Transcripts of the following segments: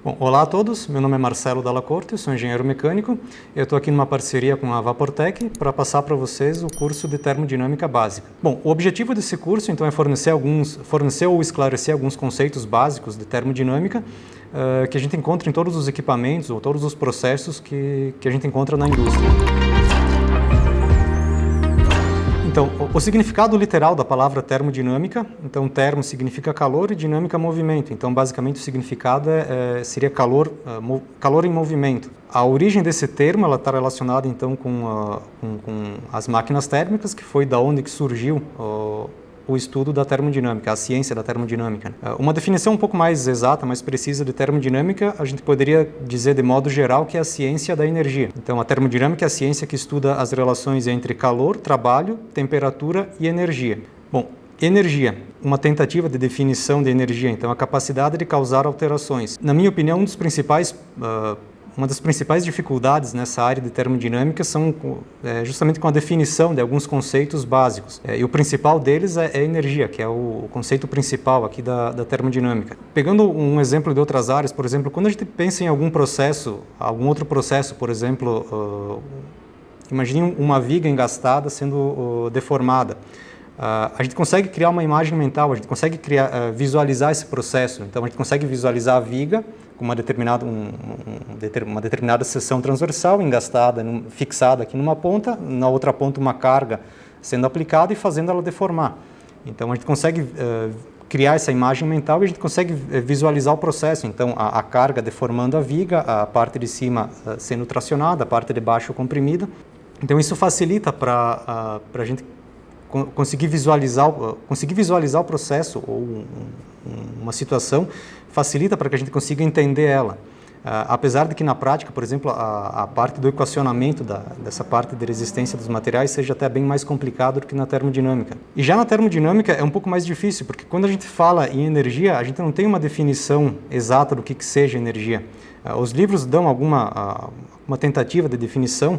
Bom, olá a todos, meu nome é Marcelo Dalla Corte, eu sou engenheiro mecânico. Eu estou aqui numa parceria com a Vaportec para passar para vocês o curso de termodinâmica básica. Bom, o objetivo desse curso então é fornecer ou esclarecer alguns conceitos básicos de termodinâmica que a gente encontra em todos os equipamentos ou todos os processos que a gente encontra na indústria. Então, o significado literal da palavra termodinâmica, então termo significa calor e dinâmica movimento. Então, basicamente, o significado seria calor em movimento. A origem desse termo ela está relacionada então com as máquinas térmicas, que foi da onde que surgiu o estudo da termodinâmica, a ciência da termodinâmica. Uma definição um pouco mais exata, mais precisa de termodinâmica, a gente poderia dizer de modo geral que é a ciência da energia. Então, a termodinâmica é a ciência que estuda as relações entre calor, trabalho, temperatura e energia. Bom, energia, uma tentativa de definição de energia, então a capacidade de causar alterações. Na minha opinião, uma das principais dificuldades nessa área de termodinâmica são justamente com a definição de alguns conceitos básicos. E o principal deles é energia, que é o conceito principal aqui da termodinâmica. Pegando um exemplo de outras áreas, por exemplo, quando a gente pensa em algum outro processo, por exemplo, imagine uma viga engastada sendo deformada. A gente consegue criar uma imagem mental, a gente consegue visualizar esse processo. Então, a gente consegue visualizar a viga com uma determinada seção transversal, engastada, fixada aqui numa ponta, na outra ponta uma carga sendo aplicada e fazendo ela deformar. Então, a gente consegue criar essa imagem mental e a gente consegue visualizar o processo. Então, a carga deformando a viga, a parte de cima sendo tracionada, a parte de baixo comprimida. Então, isso facilita para a gente conseguir visualizar o processo ou uma situação, facilita para que a gente consiga entender ela. Apesar de que na prática, por exemplo, a parte do equacionamento dessa parte de resistência dos materiais seja até bem mais complicado do que na termodinâmica. E já na termodinâmica é um pouco mais difícil, porque quando a gente fala em energia, a gente não tem uma definição exata do que seja energia. Os livros dão uma tentativa de definição,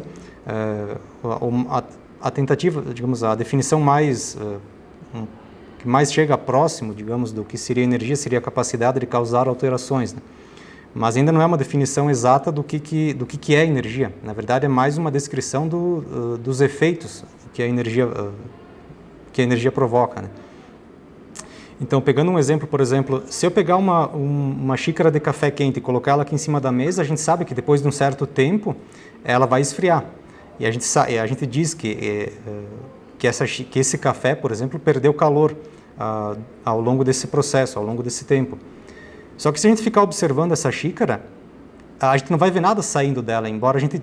a tentativa, digamos, a definição que mais chega próximo, digamos, do que seria energia, seria a capacidade de causar alterações, né? Mas ainda não é uma definição exata do que é energia. Na verdade, é mais uma descrição dos efeitos que a energia provoca, né? Então, pegando um exemplo, por exemplo, se eu pegar uma xícara de café quente e colocar ela aqui em cima da mesa, a gente sabe que depois de um certo tempo ela vai esfriar. E a gente diz que esse café, por exemplo, perdeu calor ao longo desse processo, ao longo desse tempo. Só que se a gente ficar observando essa xícara, a gente não vai ver nada saindo dela, embora a gente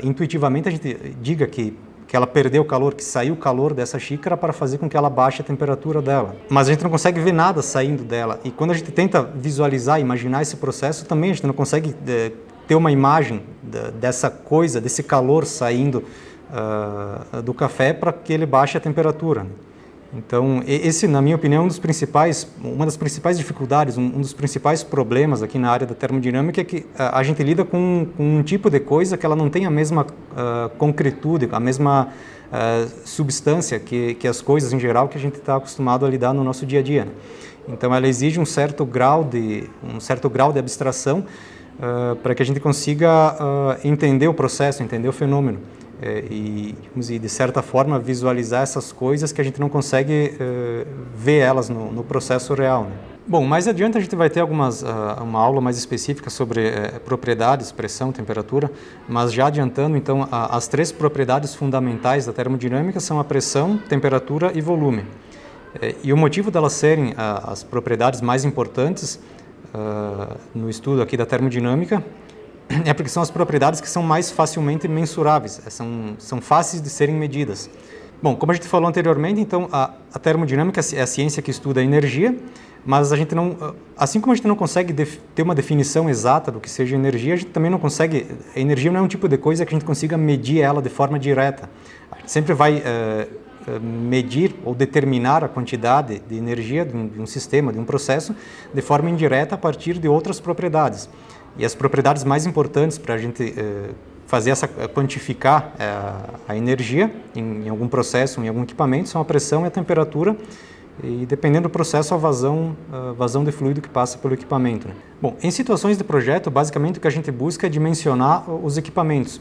intuitivamente a gente diga que ela perdeu calor, que saiu calor dessa xícara para fazer com que ela baixe a temperatura dela. Mas a gente não consegue ver nada saindo dela. E quando a gente tenta visualizar, imaginar esse processo, também a gente não consegue ter uma imagem desse calor saindo do café para que ele baixe a temperatura. Então, esse, na minha opinião, uma das principais dificuldades, um dos principais problemas aqui na área da termodinâmica é que a gente lida com um tipo de coisa que ela não tem a mesma concretude, a mesma substância que as coisas em geral que a gente está acostumado a lidar no nosso dia a dia, né? Então, ela exige um certo grau de abstração para que a gente consiga entender o processo, entender o fenômeno. E, de certa forma, visualizar essas coisas que a gente não consegue ver elas no processo real, né? Bom, mais adiante a gente vai ter uma aula mais específica sobre propriedades, pressão, temperatura, mas já adiantando, então, as três propriedades fundamentais da termodinâmica são a pressão, temperatura e volume. E o motivo delas serem as propriedades mais importantes no estudo aqui da termodinâmica é porque são as propriedades que são mais facilmente mensuráveis, são fáceis de serem medidas. Bom, como a gente falou anteriormente, então a termodinâmica é a ciência que estuda a energia, mas a gente assim como a gente não consegue ter uma definição exata do que seja energia, a gente também não consegue, a energia não é um tipo de coisa que a gente consiga medir ela de forma direta. A gente sempre vai medir ou determinar a quantidade de energia de um sistema, de um processo, de forma indireta a partir de outras propriedades. E as propriedades mais importantes para a gente quantificar a energia em algum processo, em algum equipamento, são a pressão e a temperatura, e dependendo do processo, a vazão de fluido que passa pelo equipamento, né? Bom, em situações de projeto, basicamente o que a gente busca é dimensionar os equipamentos.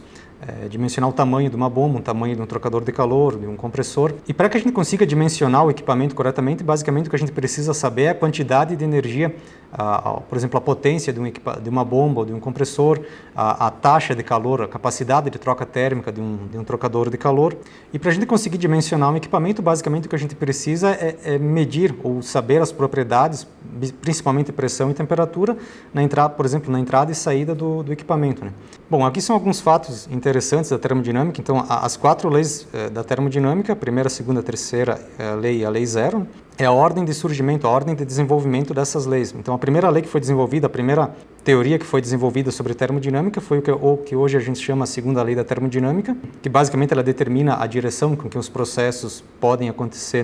Dimensionar o tamanho de uma bomba, o tamanho de um trocador de calor, de um compressor. E para que a gente consiga dimensionar o equipamento corretamente, basicamente o que a gente precisa saber é a quantidade de energia, por exemplo, a potência de uma bomba ou de um compressor, a taxa de calor, a capacidade de troca térmica de um trocador de calor. E para a gente conseguir dimensionar um equipamento, basicamente o que a gente precisa é medir ou saber as propriedades, principalmente pressão e temperatura, por exemplo, na entrada e saída do equipamento, né? Bom, aqui são alguns fatos interessantes da termodinâmica. Então, as 4 leis da termodinâmica, a primeira, a segunda, a terceira lei e a lei zero, é a ordem de surgimento, a ordem de desenvolvimento dessas leis. Então, a primeira lei que foi desenvolvida, a primeira teoria que foi desenvolvida sobre termodinâmica foi o que hoje a gente chama a segunda lei da termodinâmica, que basicamente ela determina a direção com que os processos podem acontecer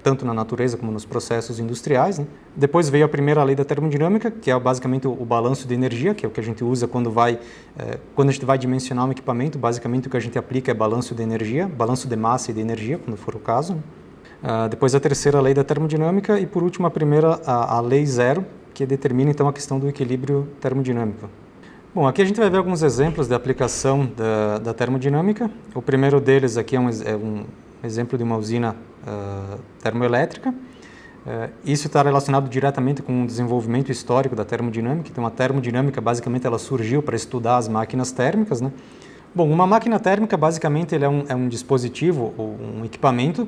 tanto na natureza como nos processos industriais, né? Depois veio a primeira lei da termodinâmica, que é basicamente o balanço de energia, que é o que a gente usa quando a gente vai dimensionar um equipamento. Basicamente o que a gente aplica é balanço de energia, balanço de massa e de energia, quando for o caso, né? Depois a terceira lei da termodinâmica e por último a lei zero, que determina então a questão do equilíbrio termodinâmico. Bom, aqui a gente vai ver alguns exemplos de aplicação da termodinâmica. O primeiro deles aqui é um exemplo de uma usina termoelétrica. Isso está relacionado diretamente com o desenvolvimento histórico da termodinâmica. Então, a termodinâmica, basicamente, ela surgiu para estudar as máquinas térmicas, né? Bom, uma máquina térmica, basicamente, ele é um dispositivo ou um equipamento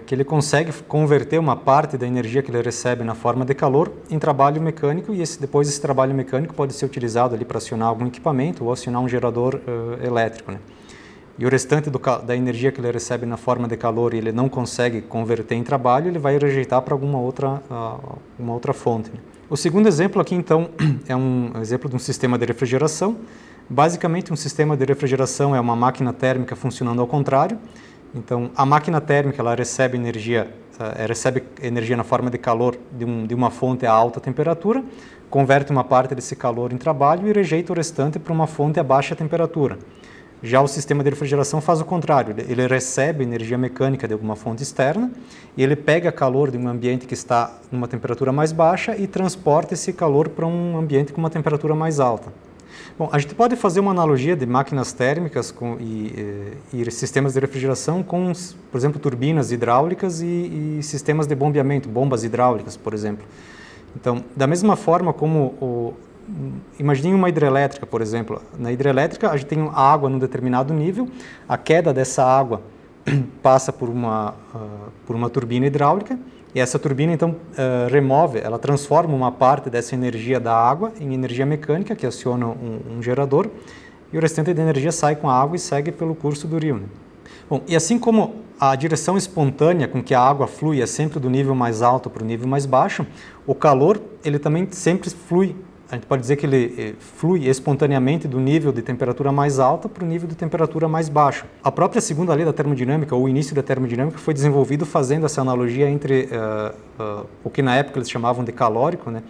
que ele consegue converter uma parte da energia que ele recebe na forma de calor em trabalho mecânico, e depois esse trabalho mecânico pode ser utilizado ali para acionar algum equipamento ou acionar um gerador elétrico, né? E o restante da energia que ele recebe na forma de calor e ele não consegue converter em trabalho, ele vai rejeitar para uma outra fonte, né? O segundo exemplo aqui, então, é um exemplo de um sistema de refrigeração. Basicamente, um sistema de refrigeração é uma máquina térmica funcionando ao contrário. Então, a máquina térmica ela recebe energia na forma de calor de uma fonte a alta temperatura, converte uma parte desse calor em trabalho e rejeita o restante para uma fonte a baixa temperatura. Já o sistema de refrigeração faz o contrário, ele recebe energia mecânica de alguma fonte externa e ele pega calor de um ambiente que está numa temperatura mais baixa e transporta esse calor para um ambiente com uma temperatura mais alta. Bom, a gente pode fazer uma analogia de máquinas térmicas e sistemas de refrigeração com, por exemplo, turbinas hidráulicas e sistemas de bombeamento, bombas hidráulicas, por exemplo. Então, da mesma forma como imagine uma hidrelétrica, por exemplo. Na hidrelétrica, a gente tem a água num determinado nível, a queda dessa água passa por uma turbina hidráulica, e essa turbina, então, ela transforma uma parte dessa energia da água em energia mecânica, que aciona um gerador, e o restante da energia sai com a água e segue pelo curso do rio, né? Bom, e assim como a direção espontânea com que a água flui é sempre do nível mais alto para o nível mais baixo, o calor, ele também sempre flui. A gente pode dizer que ele flui espontaneamente do nível de temperatura mais alta para o nível de temperatura mais baixo. A própria segunda lei da termodinâmica, ou o início da termodinâmica, foi desenvolvido fazendo essa analogia entre o que na época eles chamavam de calórico, né,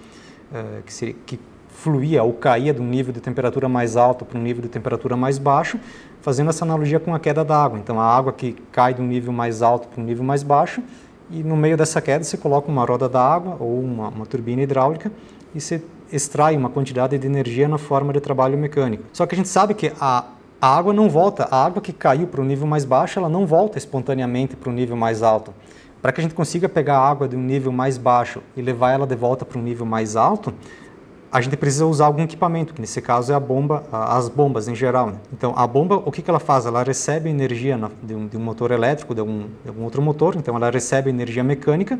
que fluía ou caía de um nível de temperatura mais alto para um nível de temperatura mais baixo, fazendo essa analogia com a queda da água. Então, a água que cai de um nível mais alto para um nível mais baixo, e no meio dessa queda você coloca uma roda d'água ou uma turbina hidráulica e você extrai uma quantidade de energia na forma de trabalho mecânico. Só que a gente sabe que a água não volta, a água que caiu para o nível mais baixo, ela não volta espontaneamente para o nível mais alto. Para que a gente consiga pegar a água de um nível mais baixo e levar ela de volta para um nível mais alto, a gente precisa usar algum equipamento, que nesse caso é as bombas em geral, né? Então, a bomba, o que ela faz? Ela recebe energia de um motor elétrico, de algum outro motor, então ela recebe energia mecânica,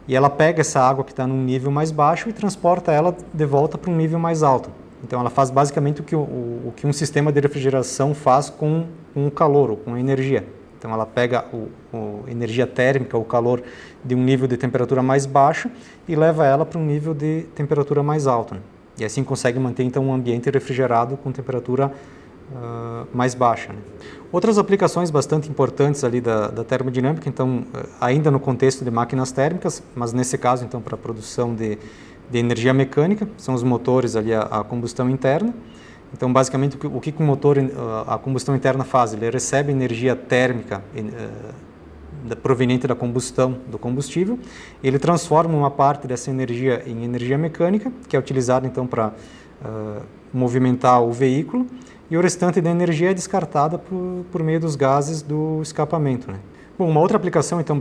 e ela pega essa água que está num nível mais baixo e transporta ela de volta para um nível mais alto. Então ela faz basicamente o que um sistema de refrigeração faz com o calor, ou com a energia. Então ela pega a energia térmica, o calor de um nível de temperatura mais baixo e leva ela para um nível de temperatura mais alto, né? E assim consegue manter então um ambiente refrigerado com temperatura mais baixa, né? Outras aplicações bastante importantes ali da termodinâmica, então, ainda no contexto de máquinas térmicas, mas nesse caso, então, para a produção de energia mecânica, são os motores ali, a combustão interna. Então, basicamente, o que o motor, a combustão interna faz? Ele recebe energia térmica proveniente da combustão do combustível. Ele transforma uma parte dessa energia em energia mecânica, que é utilizada então para movimentar o veículo, e o restante da energia é descartada por meio dos gases do escapamento, né? Bom, uma outra aplicação então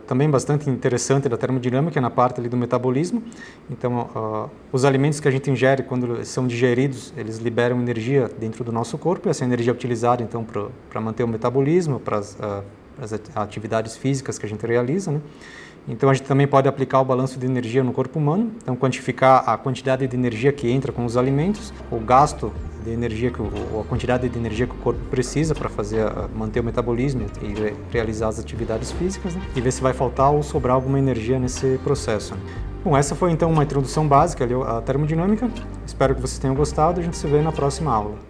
também bastante interessante da termodinâmica é na parte ali do metabolismo. Então, os alimentos que a gente ingere, quando são digeridos, eles liberam energia dentro do nosso corpo, e essa energia é utilizada então para manter o metabolismo, para as atividades físicas que a gente realiza, né? Então, a gente também pode aplicar o balanço de energia no corpo humano, então quantificar a quantidade de energia que entra com os alimentos, o gasto de energia, ou a quantidade de energia que o corpo precisa para manter o metabolismo e realizar as atividades físicas, né? E ver se vai faltar ou sobrar alguma energia nesse processo, né? Bom, essa foi então uma introdução básica à termodinâmica. Espero que vocês tenham gostado. A gente se vê na próxima aula.